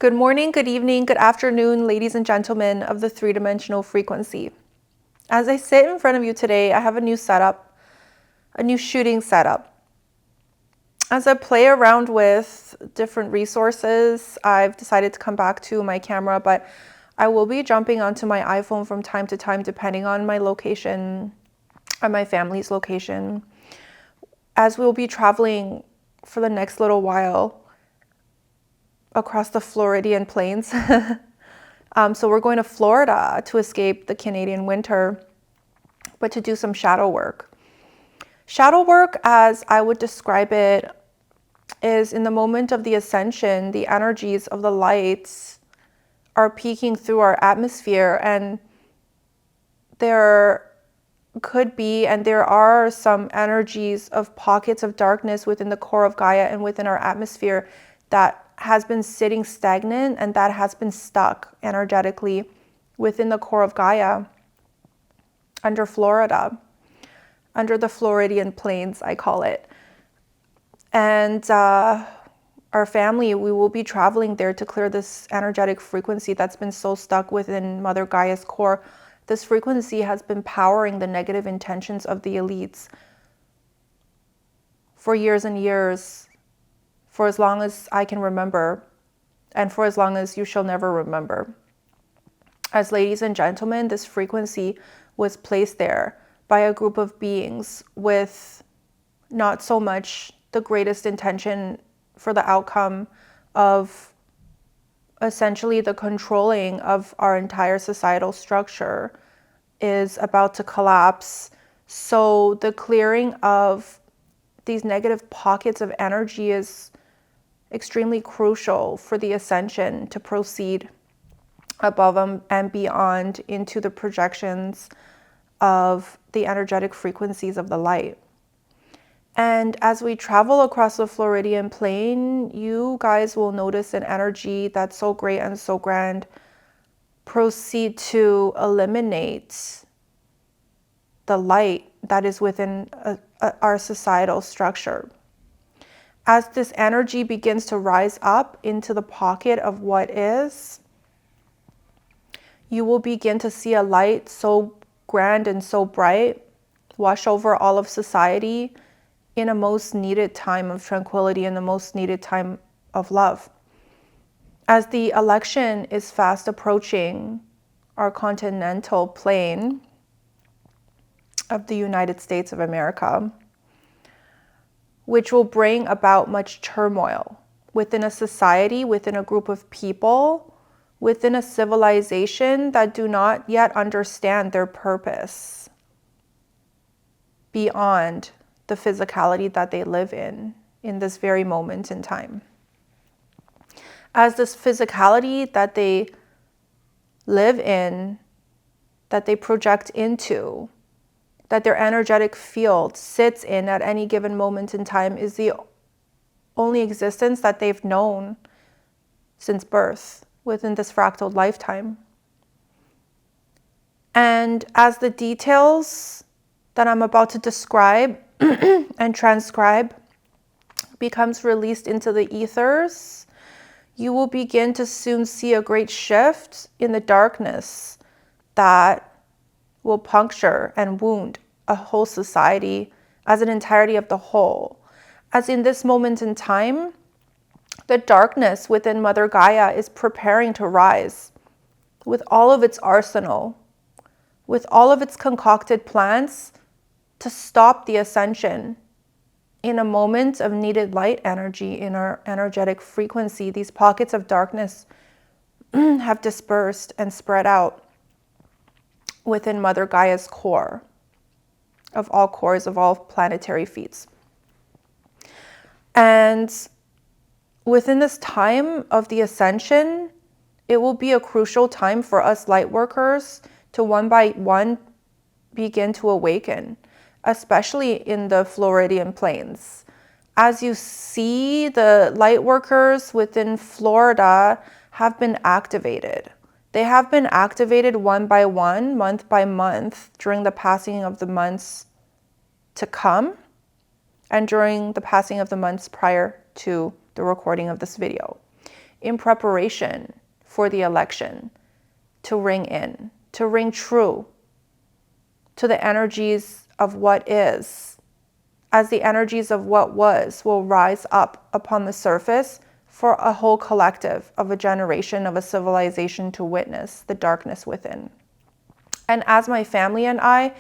Good morning, good evening, good afternoon, ladies and gentlemen of the three-dimensional frequency. As I sit in front of you today, I have a new setup, a new shooting setup. As I play around with different resources, I've decided to come back to my camera, but I will be jumping onto my iPhone from time to time, depending on my location or my family's location, as we'll be traveling for the next little while across the Floridian plains. So we're going to Florida to escape the Canadian winter, but to do some shadow work. Shadow work, as I would describe it, is in the moment of the ascension, the energies of the lights are peeking through our atmosphere, and there could be, and there are some energies of pockets of darkness within the core of Gaia and within our atmosphere that has been sitting stagnant and that has been stuck energetically within the core of Gaia under Florida, under the Floridian plains, I call it. And our family, we will be traveling there to clear this energetic frequency that's been so stuck within Mother Gaia's core. This frequency has been powering the negative intentions of the elites for years and years, for as long as I can remember, and for as long as you shall never remember. As ladies and gentlemen, this frequency was placed there by a group of beings with not so much the greatest intention for the outcome of essentially the controlling of our entire societal structure is about to collapse. So the clearing of these negative pockets of energy is extremely crucial for the ascension to proceed above and beyond into the projections of the energetic frequencies of the light. And as we travel across the Floridian plain, you guys will notice an energy that's so great and so grand proceed to eliminate the light that is within our societal structure. As this energy begins to rise up into the pocket of what is, you will begin to see a light so grand and so bright wash over all of society in a most needed time of tranquility, in the most needed time of love. As the election is fast approaching our continental plane of the United States of America, which will bring about much turmoil within a society, within a group of people, within a civilization that do not yet understand their purpose beyond the physicality that they live in this very moment in time. As this physicality that they live in, that they project into, that their energetic field sits in at any given moment in time is the only existence that they've known since birth within this fractal lifetime. And as the details that I'm about to describe and transcribe becomes released into the ethers, you will begin to soon see a great shift in the darkness that will puncture and wound a whole society as an entirety of the whole. As in this moment in time, the darkness within Mother Gaia is preparing to rise with all of its arsenal, with all of its concocted plans to stop the ascension in a moment of needed light energy in our energetic frequency. These pockets of darkness have dispersed and spread out within Mother Gaia's core, of all cores, of all planetary feats. And within this time of the ascension, it will be a crucial time for us light workers to one by one begin to awaken, especially in the Floridian plains. As you see, the light workers within Florida have been activated. They have been activated one by one, month by month, during the passing of the months to come and during the passing of the months prior to the recording of this video. in preparation for the election to ring in, to ring true to the energies of what is, as the energies of what was will rise up upon the surface for a whole collective of a generation, of a civilization to witness the darkness within. And as my family and I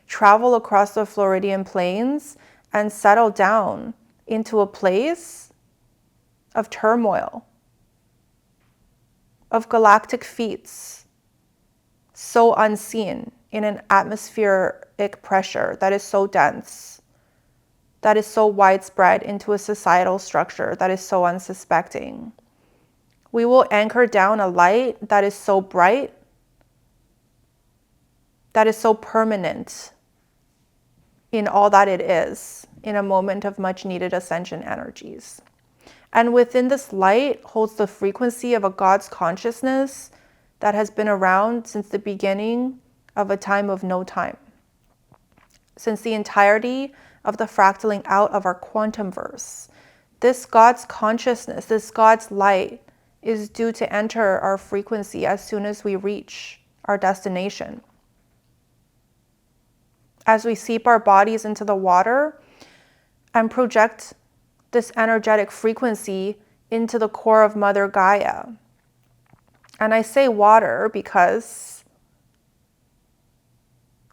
travel across the Floridian plains and settle down into a place of turmoil, of galactic feats, so unseen in an atmospheric pressure that is so dense, that is so widespread into a societal structure that is so unsuspecting. We will anchor down a light that is so bright, that is so permanent in all that it is, in a moment of much needed ascension energies. And within this light holds the frequency of a God's consciousness that has been around since the beginning of a time of no time, since the entirety of the fractaling out of our quantum verse. This God's consciousness, this God's light is due to enter our frequency as soon as we reach our destination. As we seep our bodies into the water and project this energetic frequency into the core of Mother Gaia. And I say water because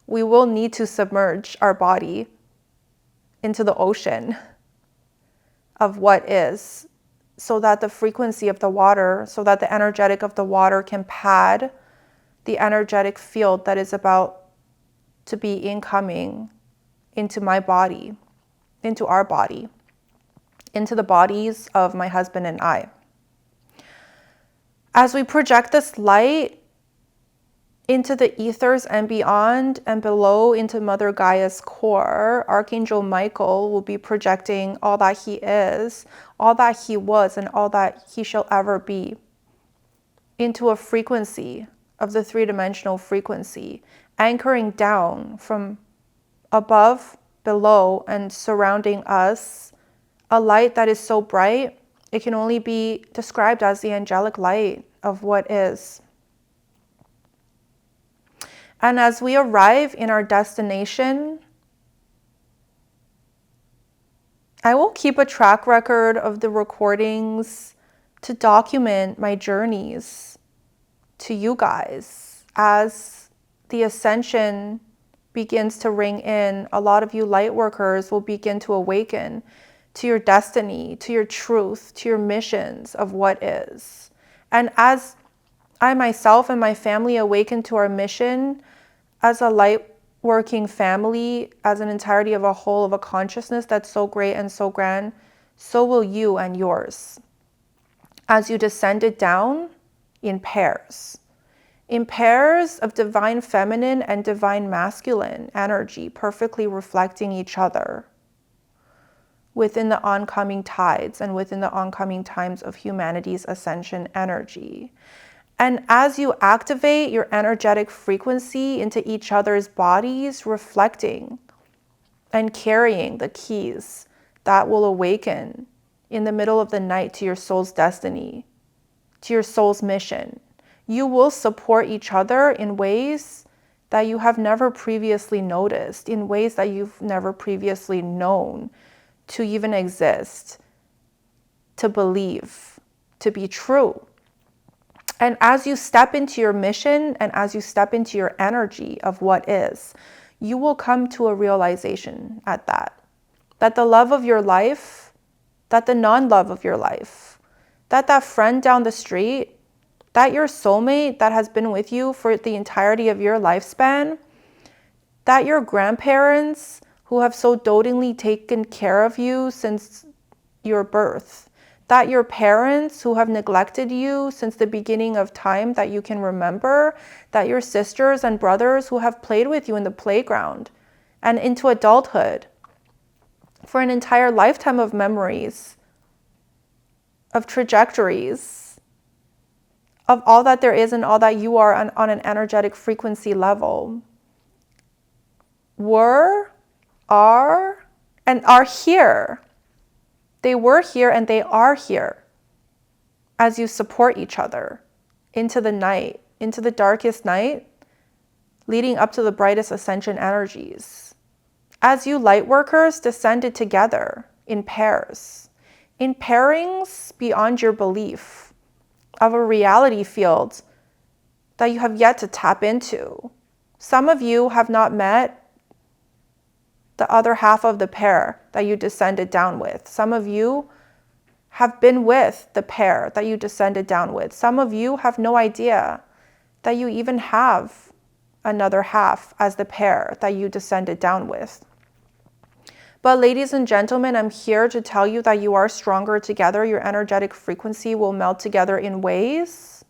we will need to submerge our body into the ocean of what is, so that the frequency of the water, so that the energetic of the water can pad the energetic field that is about to be incoming into my body, into our body, into the bodies of my husband and I. As we project this light into the ethers and beyond and below into Mother Gaia's core, Archangel Michael will be projecting all that he is, all that he was, and all that he shall ever be into a frequency of the three-dimensional frequency, anchoring down from above, below, and surrounding us, a light that is so bright, it can only be described as the angelic light of what is. And as we arrive in our destination, I will keep a track record of the recordings to document my journeys to you guys. As the ascension begins to ring in, a lot of you light workers will begin to awaken to your destiny, to your truth, to your missions of what is. And as I myself and my family awaken to our mission as a light working family, as an entirety of a whole of a consciousness that's so great and so grand, so will you and yours. As you descended down in pairs of divine feminine and divine masculine energy, perfectly reflecting each other within the oncoming tides and within the oncoming times of humanity's ascension energy. And as you activate your energetic frequency into each other's bodies, reflecting and carrying the keys that will awaken in the middle of the night to your soul's destiny, to your soul's mission, you will support each other in ways that you have never previously noticed, in ways that you've never previously known to even exist, to believe, to be true. And as you step into your mission and as you step into your energy of what is, you will come to a realization at that the love of your life, that the non-love of your life, that friend down the street, that your soulmate that has been with you for the entirety of your lifespan, that your grandparents who have so dotingly taken care of you since your birth, that your parents who have neglected you since the beginning of time that you can remember, that your sisters and brothers who have played with you in the playground and into adulthood for an entire lifetime of memories, of trajectories, of all that there is and all that you are on an energetic frequency level, were, are, and are here. They were here and they are here as you support each other into the night, into the darkest night, leading up to the brightest ascension energies. As you light workers descended together in pairs, in pairings beyond your belief of a reality field that you have yet to tap into. Some of you have not met the other half of the pair that you descended down with. Some of you have been with the pair that you descended down with. Some of you have no idea that you even have another half as the pair that you descended down with. But ladies and gentlemen, I'm here to tell you that you are stronger together. Your energetic frequency will meld together in ways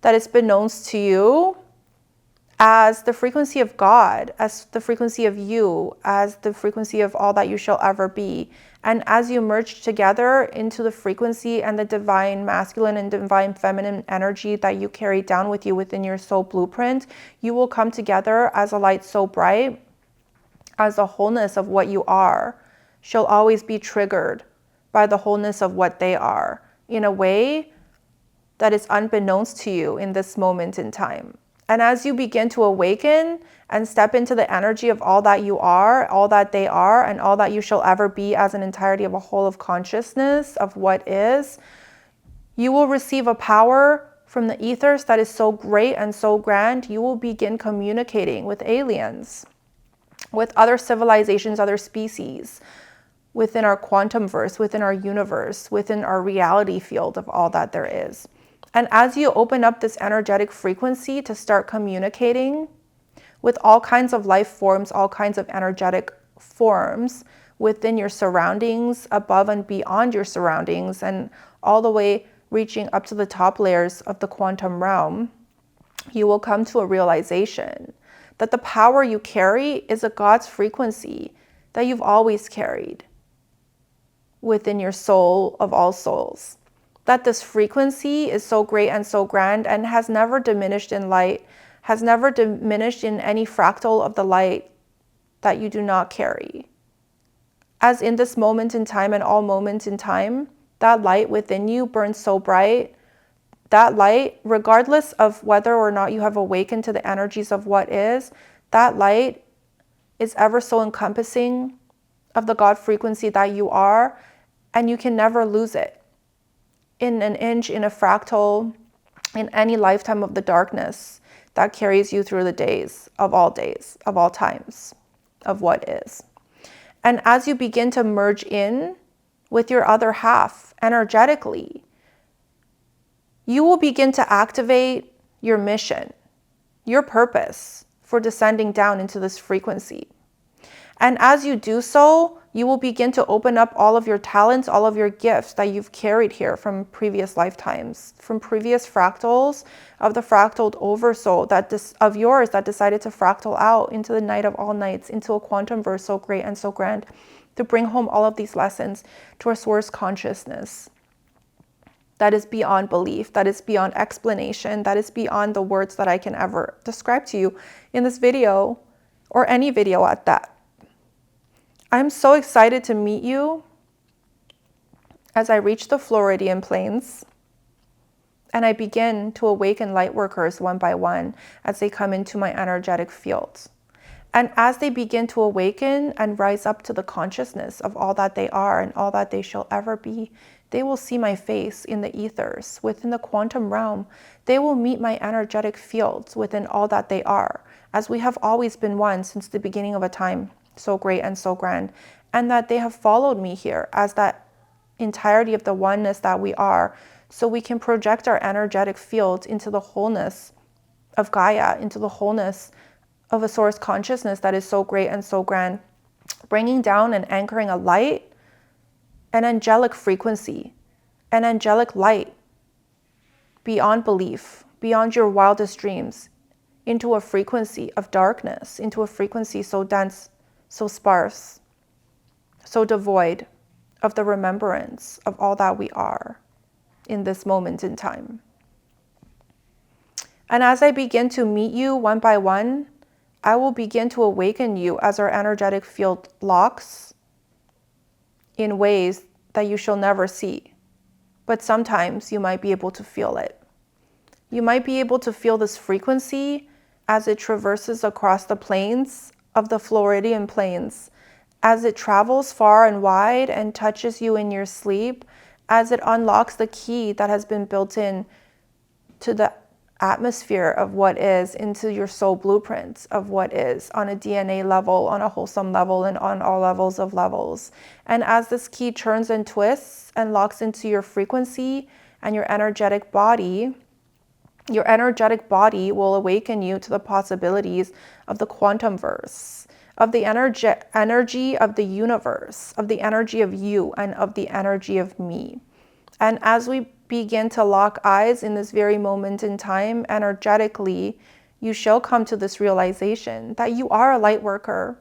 that it's been known to you as the frequency of God, as the frequency of you, as the frequency of all that you shall ever be. And as you merge together into the frequency and the divine masculine and divine feminine energy that you carry down with you within your soul blueprint, you will come together as a light so bright, as the wholeness of what you are shall always be triggered by the wholeness of what they are in a way that is unbeknownst to you in this moment in time. And as you begin to awaken and step into the energy of all that you are, all that they are, and all that you shall ever be as an entirety of a whole of consciousness of what is, you will receive a power from the ethers that is so great and so grand. You will begin communicating with aliens, with other civilizations, other species, within our quantum verse, within our universe, within our reality field of all that there is. And as you open up this energetic frequency to start communicating with all kinds of life forms, all kinds of energetic forms within your surroundings, above and beyond your surroundings, and all the way reaching up to the top layers of the quantum realm, you will come to a realization that the power you carry is a God's frequency that you've always carried within your soul of all souls. That this frequency is so great and so grand and has never diminished in light, has never diminished in any fractal of the light that you do not carry. As in this moment in time and all moments in time, that light within you burns so bright. That light, regardless of whether or not you have awakened to the energies of what is, that light is ever so encompassing of the God frequency that you are, and you can never lose it. In an inch, in a fractal, in any lifetime of the darkness that carries you through the days, of all times, of what is. And as you begin to merge in with your other half energetically, you will begin to activate your mission, your purpose for descending down into this frequency. And as you do so, you will begin to open up all of your talents, all of your gifts that you've carried here from previous lifetimes, from previous fractals of the fractaled oversoul of yours that decided to fractal out into the night of all nights, into a quantum verse so great and so grand, to bring home all of these lessons to our source consciousness. That is beyond belief, that is beyond explanation, that is beyond the words that I can ever describe to you in this video, or any video at that. I'm so excited to meet you as I reach the Floridian plains and I begin to awaken light workers one by one as they come into my energetic field. And as they begin to awaken and rise up to the consciousness of all that they are and all that they shall ever be, they will see my face in the ethers within the quantum realm. They will meet my energetic fields within all that they are, as we have always been one since the beginning of a time so great and so grand, and that they have followed me here as that entirety of the oneness that we are, so we can project our energetic field into the wholeness of Gaia, into the wholeness of a source consciousness that is so great and so grand, bringing down and anchoring a light, an angelic frequency, an angelic light beyond belief, beyond your wildest dreams, into a frequency of darkness, into a frequency so dense, so sparse, so devoid of the remembrance of all that we are in this moment in time. And as I begin to meet you one by one, I will begin to awaken you as our energetic field locks in ways that you shall never see. but sometimes you might be able to feel it. You might be able to feel this frequency as it traverses across the planes of the Floridian plains, as it travels far and wide and touches you in your sleep, as it unlocks the key that has been built in to the atmosphere of what is, into your soul blueprints of what is, on a DNA level, on a wholesome level, and on all levels of levels. And as this key turns and twists and locks into your frequency and your energetic body will awaken you to the possibilities of the quantum verse, of the energy of the universe, of the energy of you, and of the energy of me. And as we begin to lock eyes in this very moment in time, energetically, you shall come to this realization that you are a light worker,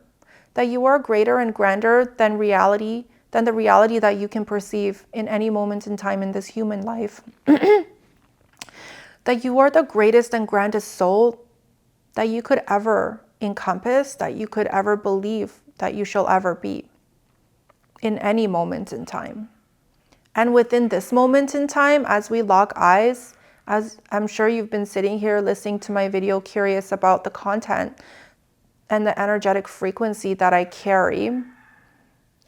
that you are greater and grander than the reality that you can perceive in any moment in time in this human life. That you are the greatest and grandest soul that you could ever encompass, that you could ever believe that you shall ever be in any moment in time. And within this moment in time, as we lock eyes, as I'm sure you've been sitting here listening to my video curious about the content and the energetic frequency that I carry,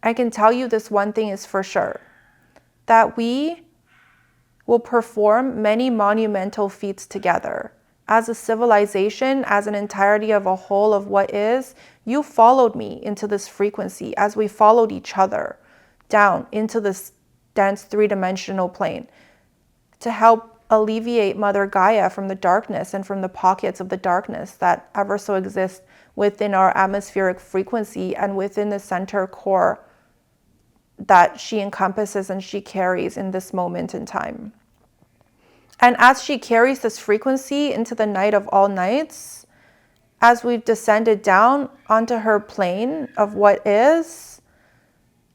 I can tell you this one thing is for sure, that we will perform many monumental feats together. As a civilization, as an entirety of a whole of what is, you followed me into this frequency as we followed each other down into this dense three-dimensional plane to help alleviate Mother Gaia from the darkness and from the pockets of the darkness that ever so exist within our atmospheric frequency and within the center core that she encompasses and she carries in this moment in time. And as she carries this frequency into the night of all nights, as we've descended down onto her plane of what is,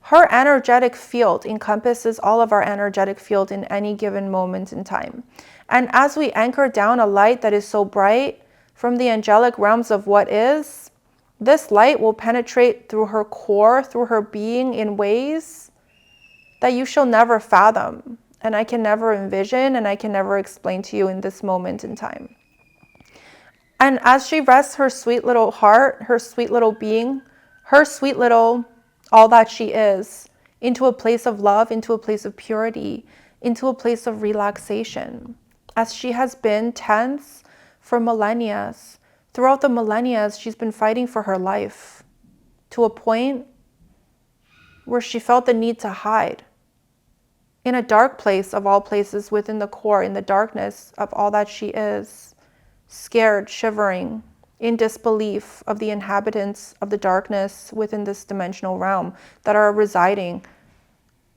her energetic field encompasses all of our energetic field in any given moment in time. And as we anchor down a light that is so bright from the angelic realms of what is, this light will penetrate through her core, through her being in ways that you shall never fathom. And I can never envision and I can never explain to you in this moment in time. And as she rests her sweet little heart, her sweet little being, her sweet little all that she is, into a place of love, into a place of purity, into a place of relaxation, as she has been tense for millennia. Throughout the millennia, she's been fighting for her life to a point where she felt the need to hide. In a dark place of all places, within the core, in the darkness of all that she is, scared, shivering, in disbelief of the inhabitants of the darkness within this dimensional realm that are residing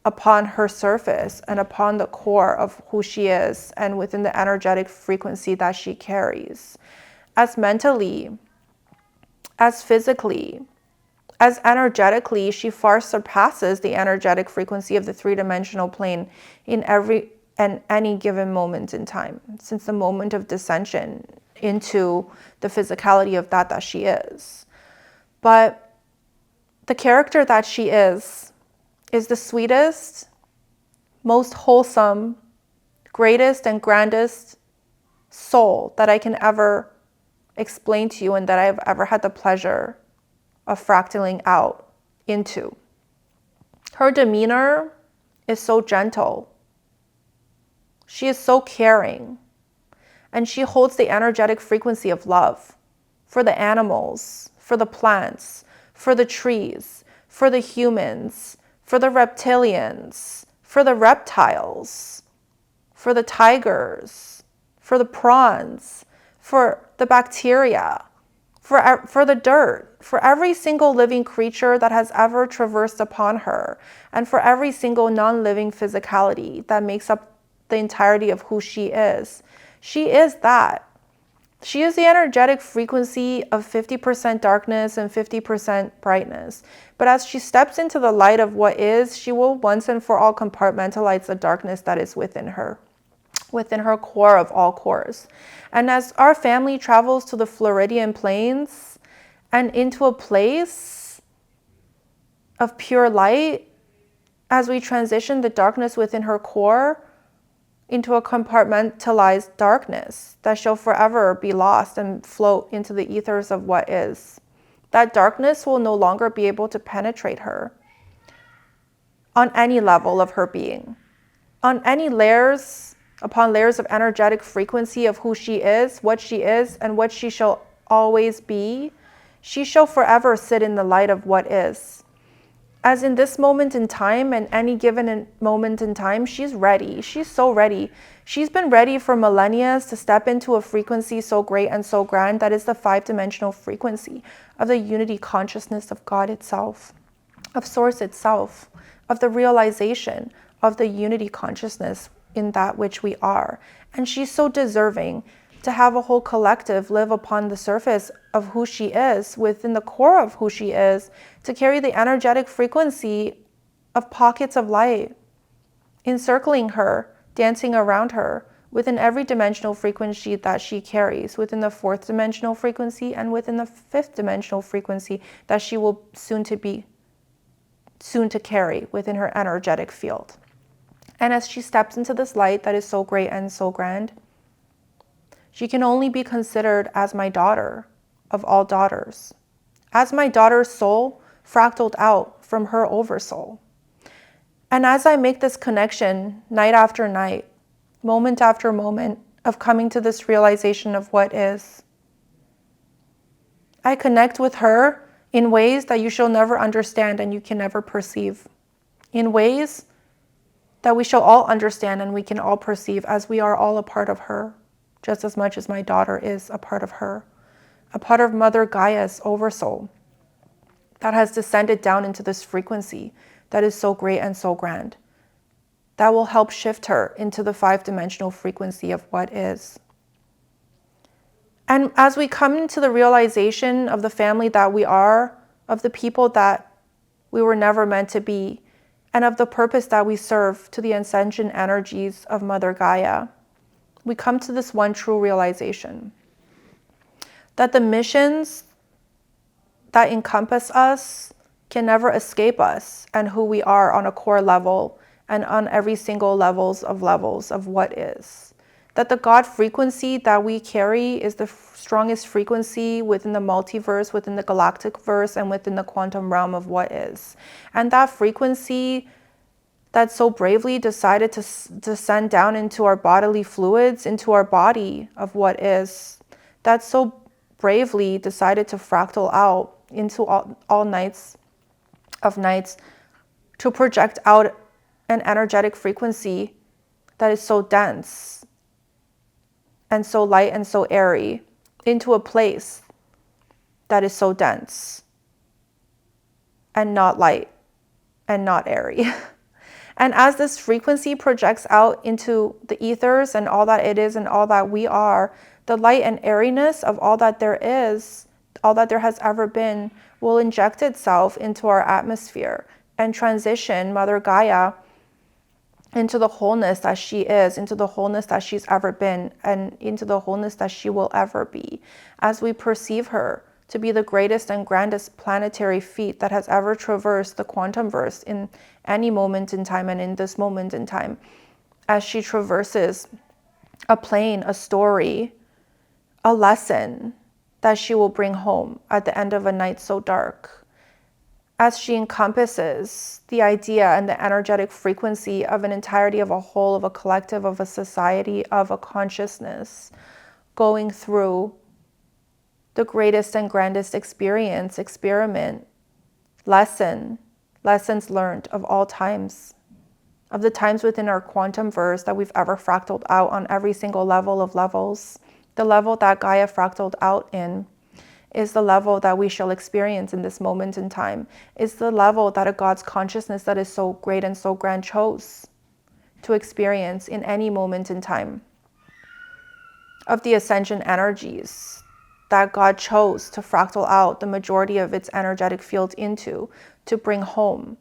upon her surface and upon the core of who she is and within the energetic frequency that she carries. As mentally, as physically, as energetically, she far surpasses the energetic frequency of the three-dimensional plane in every and any given moment in time, since the moment of descension into the physicality of that she is. But the character that she is the sweetest, most wholesome, greatest and grandest soul that I can ever explain to you and that I've ever had the pleasure of fractaling out into. Her demeanor is so gentle. She is so caring. And she holds the energetic frequency of love for the animals, for the plants, for the trees, for the humans, for the reptilians, for the reptiles, for the tigers, for the prawns, for the bacteria, for the dirt, for every single living creature that has ever traversed upon her, and for every single non-living physicality that makes up the entirety of who she is. She is that. She is the energetic frequency of 50% darkness and 50% brightness. But as she steps into the light of what is, she will once and for all compartmentalize the darkness that is within her core of all cores. And as our family travels to the Floridian plains and into a place of pure light, as we transition the darkness within her core into a compartmentalized darkness that shall forever be lost and float into the ethers of what is. That darkness will no longer be able to penetrate her on any level of her being, on any layers upon layers of energetic frequency of who she is, and what she shall always be. She shall forever sit in the light of what is. As in this moment in time and any given moment in time, she's ready. She's so ready. She's been ready for millennia to step into a frequency so great and so grand that is the 5-dimensional frequency of the unity consciousness of God itself, of Source itself, of the realization of the unity consciousness in that which we are. And she's so deserving to have a whole collective live upon the surface of who she is, within the core of who she is, to carry the energetic frequency of pockets of light encircling her, dancing around her, within every dimensional frequency that she carries, within the 4th dimensional frequency and within the 5th dimensional frequency that she will soon to carry within her energetic field. And as she steps into this light that is so great and so grand, she can only be considered as my daughter of all daughters, as my daughter's soul fractaled out from her oversoul. And as I make this connection night after night, moment after moment of coming to this realization of what is, I connect with her in ways that you shall never understand and you can never perceive, in ways that we shall all understand and we can all perceive, as we are all a part of her, just as much as my daughter is a part of her, a part of Mother Gaia's oversoul that has descended down into this frequency that is so great and so grand, that will help shift her into the 5-dimensional frequency of what is. And as we come into the realization of the family that we are, of the people that we were never meant to be, and of the purpose that we serve to the ascension energies of Mother Gaia, we come to this one true realization, that the missions that encompass us can never escape us and who we are on a core level and on every single levels of what is. That the God frequency that we carry is the strongest frequency within the multiverse, within the galactic verse, and within the quantum realm of what is. And that frequency that so bravely decided to descend down into our bodily fluids, into our body of what is, that so bravely decided to fractal out into all nights of nights, to project out an energetic frequency that is so dense and so light and so airy into a place that is so dense and not light and not airy. And as this frequency projects out into the ethers and all that it is and all that we are, the light and airiness of all that there is, all that there has ever been, will inject itself into our atmosphere and transition Mother Gaia into the wholeness that she is, into the wholeness that she's ever been, and into the wholeness that she will ever be, as we perceive her to be the greatest and grandest planetary feat that has ever traversed the quantum verse in any moment in time and in this moment in time, as she traverses a plane, a story, a lesson that she will bring home at the end of a night so dark, as she encompasses the idea and the energetic frequency of an entirety of a whole, of a collective, of a society, of a consciousness, going through the greatest and grandest experience, experiment, lessons learned of all times, of the times within our quantum verse that we've ever fractaled out on every single level of levels. The level that Gaia fractaled out in is the level that we shall experience in this moment in time. It's the level that a God's consciousness that is so great and so grand chose to experience in any moment in time. Of the ascension energies that God chose to fractal out the majority of its energetic field into, to bring home,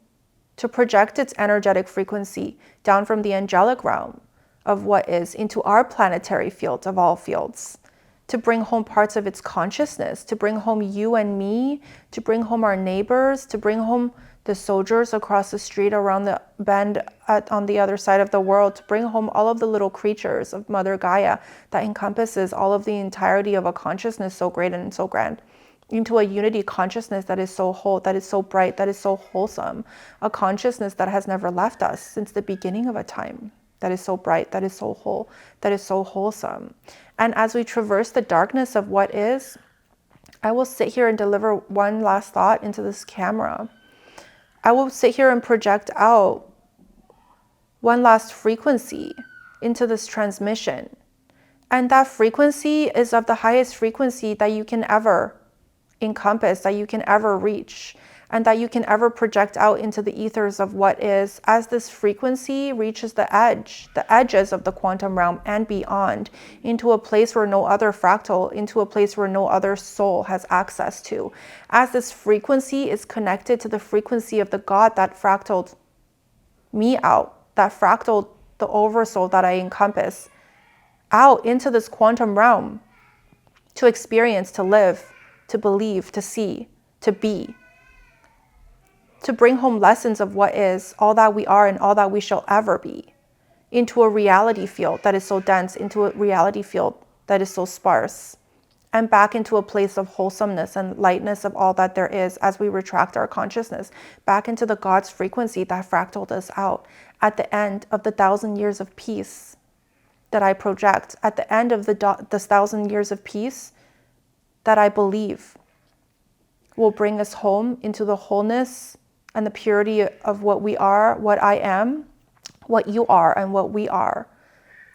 to project its energetic frequency down from the angelic realm of what is into our planetary field of all fields, to bring home parts of its consciousness, to bring home you and me, to bring home our neighbors, to bring home the soldiers across the street around the bend on the other side of the world, to bring home all of the little creatures of Mother Gaia that encompasses all of the entirety of a consciousness so great and so grand, into a unity consciousness that is so whole, that is so bright, that is so wholesome, a consciousness that has never left us since the beginning of a time, that is so bright, that is so whole, that is so wholesome. And as we traverse the darkness of what is, I will sit here and deliver one last thought into this camera. I will sit here and project out one last frequency into this transmission. And that frequency is of the highest frequency that you can ever encompass, that you can ever reach, and that you can ever project out into the ethers of what is, as this frequency reaches the edges of the quantum realm and beyond, into a place where no other fractal, into a place where no other soul has access to. As this frequency is connected to the frequency of the God that fractaled me out, that fractaled the oversoul that I encompass out into this quantum realm, to experience, to live, to believe, to see, to be, to bring home lessons of what is, all that we are and all that we shall ever be, into a reality field that is so dense, into a reality field that is so sparse, and back into a place of wholesomeness and lightness of all that there is as we retract our consciousness, back into the God's frequency that fractaled us out at the end of the 1,000 years of peace that I project, at the end of the 1,000 years of peace that I believe will bring us home into the wholeness and the purity of what we are, what I am, what you are, and what we are,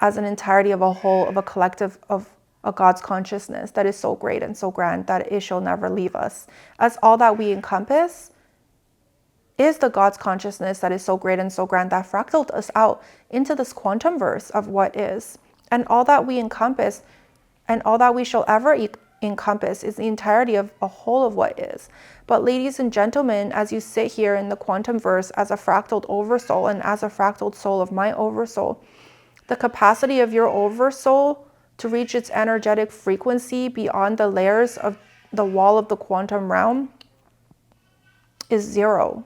as an entirety of a whole, of a collective of a God's consciousness that is so great and so grand that it shall never leave us. As all that we encompass is the God's consciousness that is so great and so grand that fractaled us out into this quantum verse of what is. And all that we encompass and all that we shall ever encompass is the entirety of a whole of what is. But ladies and gentlemen, as you sit here in the quantum verse as a fractaled oversoul and as a fractaled soul of my oversoul, the capacity of your oversoul to reach its energetic frequency beyond the layers of the wall of the quantum realm is zero.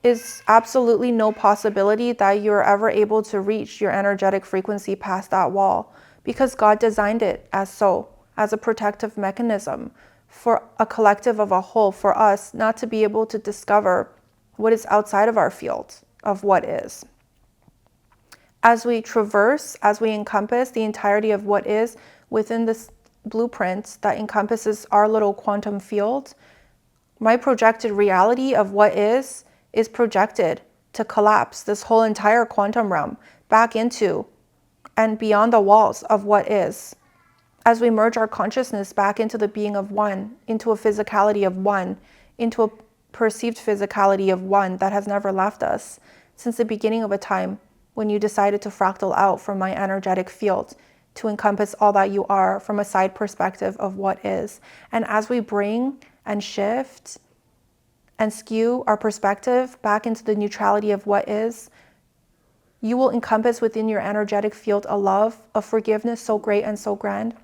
Is absolutely no possibility that you're ever able to reach your energetic frequency past that wall, because God designed it as so, as a protective mechanism for a collective of a whole, for us not to be able to discover what is outside of our field of what is. As we traverse, as we encompass the entirety of what is within this blueprint that encompasses our little quantum field, my projected reality of what is projected to collapse this whole entire quantum realm back into and beyond the walls of what is. As we merge our consciousness back into the being of one, into a physicality of one, into a perceived physicality of one that has never left us since the beginning of a time when you decided to fractal out from my energetic field to encompass all that you are from a side perspective of what is. And as we bring and shift and skew our perspective back into the neutrality of what is, you will encompass within your energetic field a love, a forgiveness so great and so grand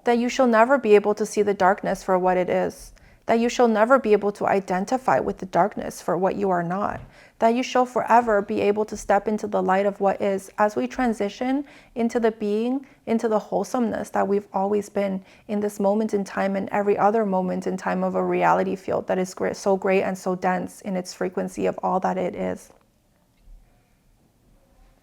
that you shall never be able to see the darkness for what it is, that you shall never be able to identify with the darkness for what you are not, that you shall forever be able to step into the light of what is as we transition into the being, into the wholesomeness that we've always been in this moment in time and every other moment in time of a reality field that is so great and so dense in its frequency of all that it is.